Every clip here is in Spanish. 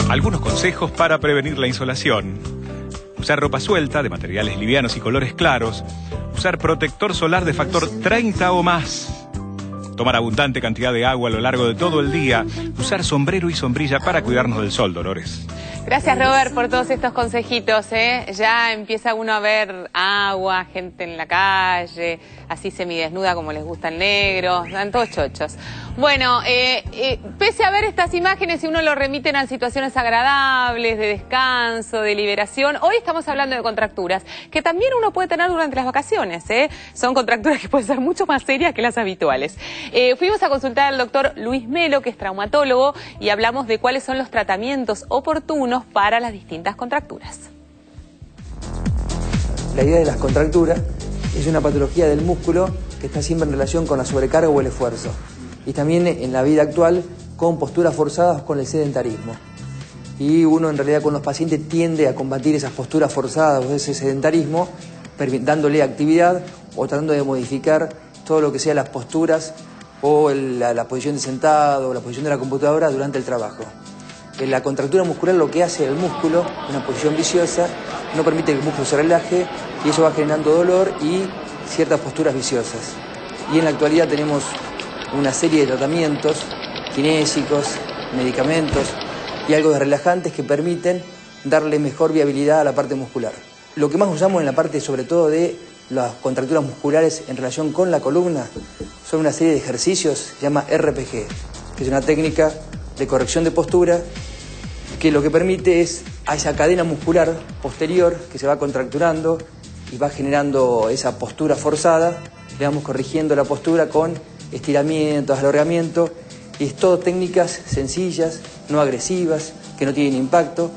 Algunos consejos para prevenir la insolación. Usar ropa suelta, de materiales livianos y colores claros. Usar protector solar de factor 30 o más. Tomar abundante cantidad de agua a lo largo de todo el día. Usar sombrero y sombrilla para cuidarnos del sol, Dolores. Gracias, Robert, por todos estos consejitos, ¿eh? Ya empieza uno a ver agua, gente en la calle, así semidesnuda como les gusta el negro, están todos chochos. Bueno, pese a ver estas imágenes, si uno lo remiten a situaciones agradables, de descanso, de liberación, hoy estamos hablando de contracturas, que también uno puede tener durante las vacaciones, ¿eh? Son contracturas que pueden ser mucho más serias que las habituales. Fuimos a consultar al doctor Luis Melo, que es traumatólogo, y hablamos de cuáles son los tratamientos oportunos para las distintas contracturas. La idea de las contracturas es una patología del músculo que está siempre en relación con la sobrecarga o el esfuerzo. Y también en la vida actual con posturas forzadas con el sedentarismo. Y uno en realidad con los pacientes tiende a combatir esas posturas forzadas o ese sedentarismo dándole actividad o tratando de modificar todo lo que sea las posturas o la posición de sentado o la posición de la computadora durante el trabajo. La contractura muscular lo que hace el músculo, una posición viciosa, no permite que el músculo se relaje y eso va generando dolor y ciertas posturas viciosas. Y en la actualidad tenemos una serie de tratamientos kinésicos, medicamentos y algo de relajantes que permiten darle mejor viabilidad a la parte muscular. Lo que más usamos en la parte sobre todo de las contracturas musculares en relación con la columna son una serie de ejercicios, se llama RPG, que es una técnica de corrección de postura que lo que permite es a esa cadena muscular posterior que se va contracturando y va generando esa postura forzada, le vamos corrigiendo la postura con estiramientos, alargamiento, y es todo técnicas sencillas, no agresivas, que no tienen impacto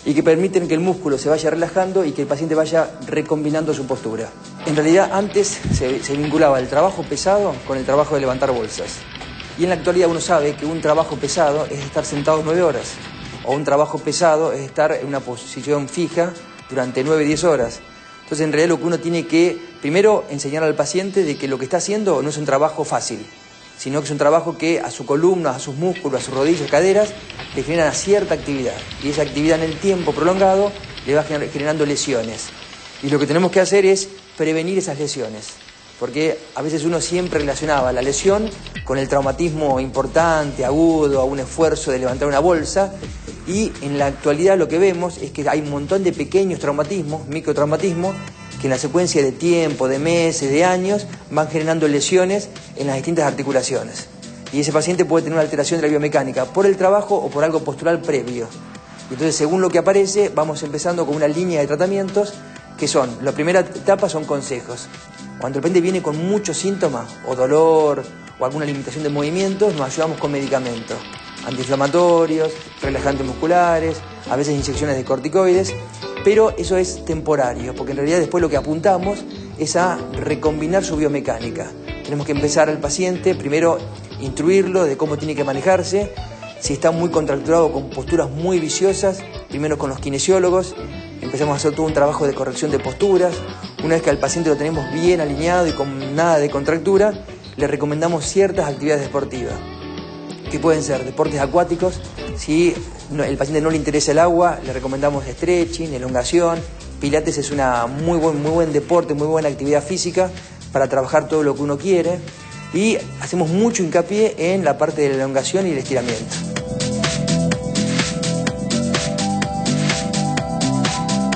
y que permiten que el músculo se vaya relajando y que el paciente vaya recombinando su postura. En realidad antes se vinculaba el trabajo pesado con el trabajo de levantar bolsas. Y en la actualidad uno sabe que un trabajo pesado es estar sentado 9 horas, o un trabajo pesado es estar en una posición fija durante 9-10 horas. Entonces, en realidad lo que uno tiene que, primero, enseñar al paciente de que lo que está haciendo no es un trabajo fácil, sino que es un trabajo que a su columna, a sus músculos, a sus rodillas, caderas, le genera cierta actividad. Y esa actividad en el tiempo prolongado le va generando lesiones. Y lo que tenemos que hacer es prevenir esas lesiones. Porque a veces uno siempre relacionaba la lesión con el traumatismo importante, agudo, a un esfuerzo de levantar una bolsa. Y en la actualidad lo que vemos es que hay un montón de pequeños traumatismos, microtraumatismos, que en la secuencia de tiempo, de meses, de años, van generando lesiones en las distintas articulaciones. Y ese paciente puede tener una alteración de la biomecánica por el trabajo o por algo postural previo. Y entonces, según lo que aparece, vamos empezando con una línea de tratamientos que son, la primera etapa son consejos. Cuando el paciente viene con muchos síntomas, o dolor, o alguna limitación de movimientos, nos ayudamos con medicamentos. Antiinflamatorios, relajantes musculares, a veces inyecciones de corticoides, pero eso es temporario, porque en realidad después lo que apuntamos es a recombinar su biomecánica. Tenemos que empezar al paciente, primero instruirlo de cómo tiene que manejarse, si está muy contracturado con posturas muy viciosas, primero con los kinesiólogos, empezamos a hacer todo un trabajo de corrección de posturas. Una vez que al paciente lo tenemos bien alineado y con nada de contractura, le recomendamos ciertas actividades deportivas, que pueden ser deportes acuáticos. Si el paciente no le interesa el agua, le recomendamos stretching, elongación. Pilates es una muy buen deporte, muy buena actividad física para trabajar todo lo que uno quiere. Y hacemos mucho hincapié en la parte de la elongación y el estiramiento.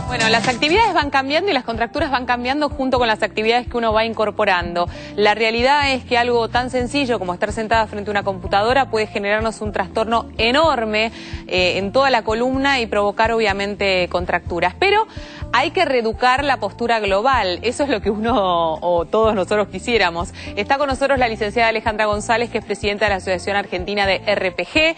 Bueno, las actividades van cambiando y las contracturas van cambiando junto con las actividades que uno va incorporando. La realidad es que algo tan sencillo como estar sentada frente a una computadora puede generarnos un trastorno enorme en toda la columna y provocar obviamente contracturas. Pero hay que reeducar la postura global, eso es lo que uno o todos nosotros quisiéramos. Está con nosotros la licenciada Alejandra González, que es presidenta de la Asociación Argentina de RPG,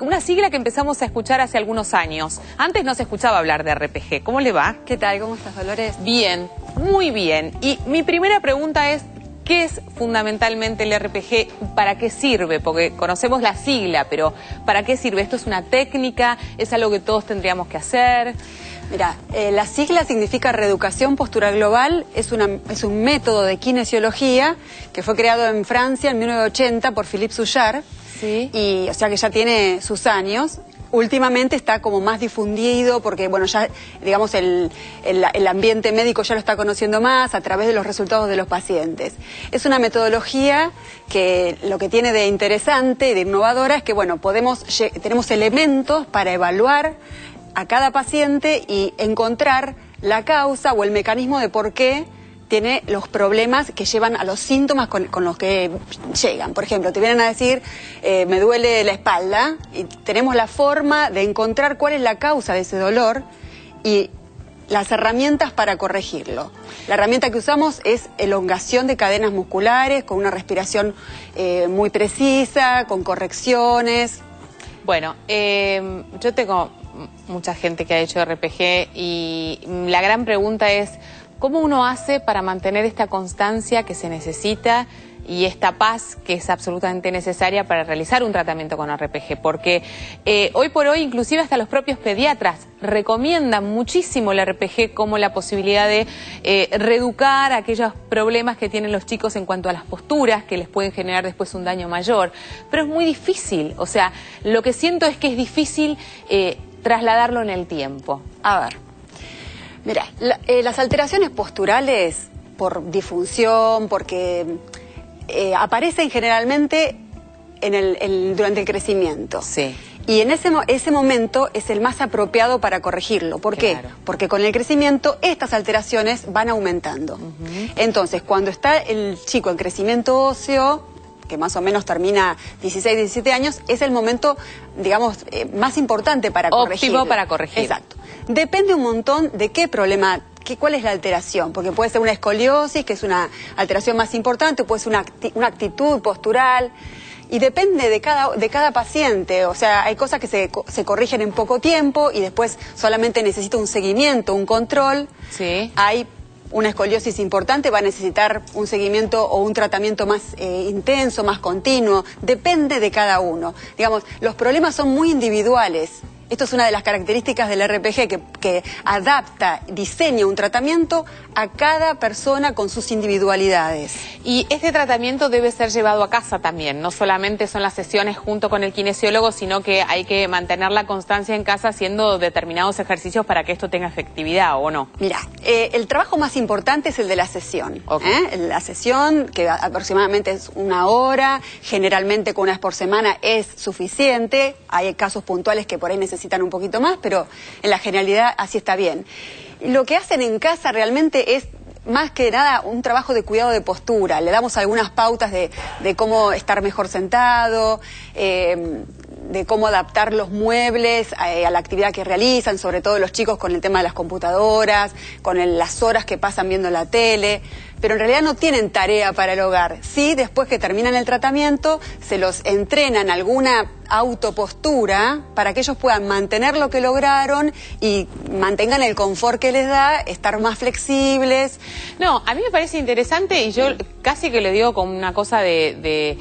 una sigla que empezamos a escuchar hace algunos años. Antes no se escuchaba hablar de RPG. ¿Cómo le va? ¿Qué tal? ¿Cómo estás, Dolores? Bien, muy bien. Y mi primera pregunta es, ¿qué es fundamentalmente el RPG? ¿Para qué sirve? Porque conocemos la sigla, pero ¿para qué sirve? ¿Esto es una técnica? ¿Es algo que todos tendríamos que hacer? Mira, la sigla significa Reeducación Postural Global, es un método de kinesiología que fue creado en Francia en 1980 por Philippe Souchard, Sí. y o sea que ya tiene sus años. Últimamente está como más difundido porque, bueno, ya, digamos, el ambiente médico ya lo está conociendo más a través de los resultados de los pacientes. Es una metodología que lo que tiene de interesante y de innovadora es que, bueno, tenemos elementos para evaluar a cada paciente y encontrar la causa o el mecanismo de por qué tiene los problemas que llevan a los síntomas con los que llegan. Por ejemplo, te vienen a decir, me duele la espalda, y tenemos la forma de encontrar cuál es la causa de ese dolor y las herramientas para corregirlo. La herramienta que usamos es elongación de cadenas musculares, con una respiración muy precisa, con correcciones. Bueno, yo tengo mucha gente que ha hecho RPG y la gran pregunta es, ¿cómo uno hace para mantener esta constancia que se necesita y esta paz que es absolutamente necesaria para realizar un tratamiento con RPG? Porque hoy por hoy, inclusive hasta los propios pediatras recomiendan muchísimo el RPG como la posibilidad de reeducar aquellos problemas que tienen los chicos en cuanto a las posturas, que les pueden generar después un daño mayor. Pero es muy difícil, o sea, lo que siento es que es difícil trasladarlo en el tiempo. A ver. Mira, las alteraciones posturales por disfunción, porque aparecen generalmente durante el crecimiento. Sí. Y en ese momento es el más apropiado para corregirlo. ¿Por qué? Claro. Porque con el crecimiento estas alteraciones van aumentando. Entonces, cuando está el chico en crecimiento óseo, que más o menos termina 16, 17 años, es el momento, digamos, más importante para corregir. Óptimo para corregir. Exacto. Depende un montón de qué problema, cuál es la alteración, porque puede ser una escoliosis, que es una alteración más importante, puede ser una actitud postural, y depende de cada paciente. O sea, hay cosas que se corrigen en poco tiempo y después solamente necesita un seguimiento, un control. Sí. Hay una escoliosis importante, va a necesitar un seguimiento o un tratamiento más intenso, más continuo. Depende de cada uno. Digamos, los problemas son muy individuales. Esto es una de las características del RPG, que adapta, diseña un tratamiento a cada persona con sus individualidades. Y este tratamiento debe ser llevado a casa también, no solamente son las sesiones junto con el kinesiólogo, sino que hay que mantener la constancia en casa haciendo determinados ejercicios para que esto tenga efectividad, ¿o no? Mira, el trabajo más importante es el de la sesión. Okay. La sesión, que aproximadamente es 1 hora, generalmente con 1 vez por semana es suficiente. Hay casos puntuales que por ahí necesitan un poquito más, pero en la generalidad así está bien. Lo que hacen en casa realmente es más que nada un trabajo de cuidado de postura. Le damos algunas pautas de cómo estar mejor sentado, de cómo adaptar los muebles a la actividad que realizan, sobre todo los chicos con el tema de las computadoras, con las horas que pasan viendo la tele, pero en realidad no tienen tarea para el hogar. Sí, después que terminan el tratamiento, se los entrenan alguna autopostura para que ellos puedan mantener lo que lograron y mantengan el confort que les da, estar más flexibles. No, a mí me parece interesante y yo casi que le digo como una cosa de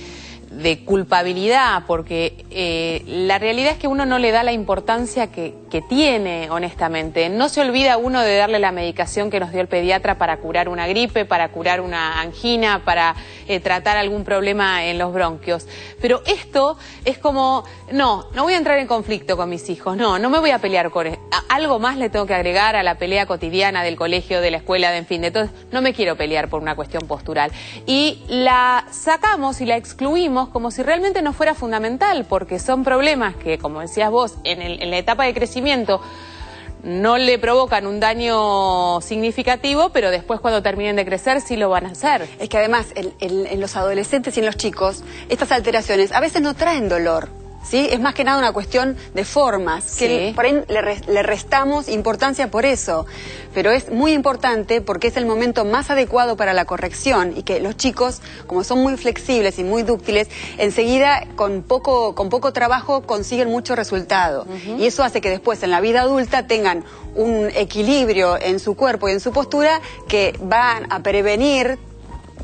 culpabilidad, porque la realidad es que uno no le da la importancia que tiene, honestamente. No se olvida uno de darle la medicación que nos dio el pediatra para curar una gripe, para curar una angina, para tratar algún problema en los bronquios. Pero esto es como, no voy a entrar en conflicto con mis hijos, no me voy a pelear con algo más le tengo que agregar a la pelea cotidiana del colegio, de la escuela, en fin, de todo. No me quiero pelear por una cuestión postural. Y la sacamos y la excluimos como si realmente no fuera fundamental, porque son problemas que, como decías vos, en la etapa de crecimiento no le provocan un daño significativo, pero después cuando terminen de crecer sí lo van a hacer. Es que además en los adolescentes y en los chicos, estas alteraciones a veces no traen dolor. ¿Sí? Es más que nada una cuestión de formas, que Sí. por ahí le restamos importancia por eso, pero es muy importante porque es el momento más adecuado para la corrección y que los chicos, como son muy flexibles y muy dúctiles, enseguida con poco trabajo consiguen mucho resultado. Y eso hace que después en la vida adulta tengan un equilibrio en su cuerpo y en su postura que van a prevenir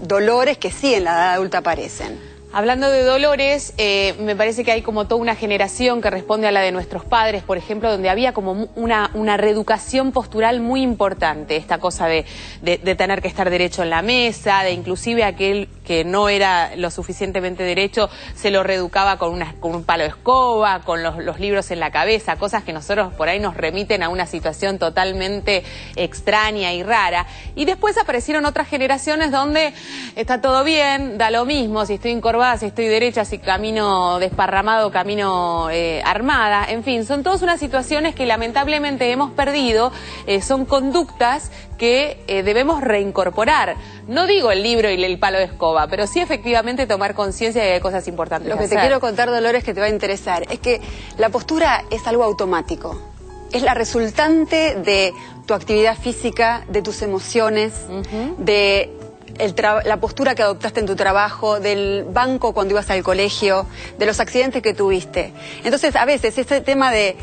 dolores que sí en la edad adulta aparecen. Hablando de dolores, me parece que hay como toda una generación que responde a la de nuestros padres, por ejemplo, donde había como una reeducación postural muy importante, esta cosa de tener que estar derecho en la mesa, de inclusive aquel que no era lo suficientemente derecho, se lo reeducaba con un palo de escoba, con los libros en la cabeza, cosas que nosotros por ahí nos remiten a una situación totalmente extraña y rara. Y después aparecieron otras generaciones donde está todo bien, da lo mismo, si estoy encorvada, si estoy derecha, si camino desparramado, camino armada, en fin, son todas unas situaciones que lamentablemente hemos perdido, son conductas que debemos reincorporar. No digo el libro y el palo de escoba, pero sí efectivamente tomar conciencia de que hay cosas importantes. Lo que te quiero contar, Dolores, que te va a interesar, es que la postura es algo automático. Es la resultante de tu actividad física, de tus emociones, de la postura que adoptaste en tu trabajo, del banco cuando ibas al colegio, de los accidentes que tuviste. Entonces, a veces, este tema de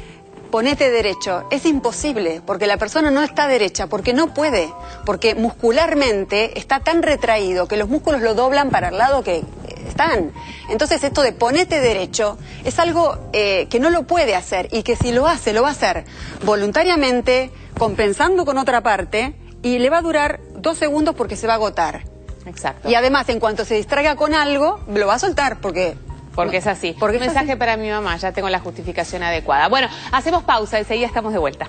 ponete derecho es imposible, porque la persona no está derecha, porque no puede, porque muscularmente está tan retraído que los músculos lo doblan para el lado que están. Entonces, esto de ponete derecho es algo que no lo puede hacer, y que si lo hace, lo va a hacer voluntariamente, compensando con otra parte, y le va a durar 2 segundos porque se va a agotar. Exacto. Y además, en cuanto se distraiga con algo, lo va a soltar porque es así. Porque un mensaje para mi mamá, ya tengo la justificación adecuada. Bueno, hacemos pausa, enseguida estamos de vuelta.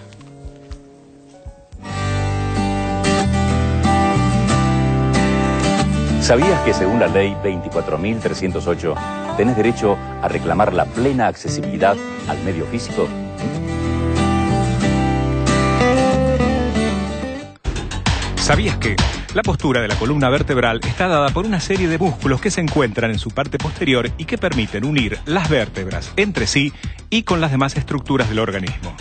¿Sabías que según la ley 24.308 tenés derecho a reclamar la plena accesibilidad al medio físico? ¿Sabías que la postura de la columna vertebral está dada por una serie de músculos que se encuentran en su parte posterior y que permiten unir las vértebras entre sí y con las demás estructuras del organismo?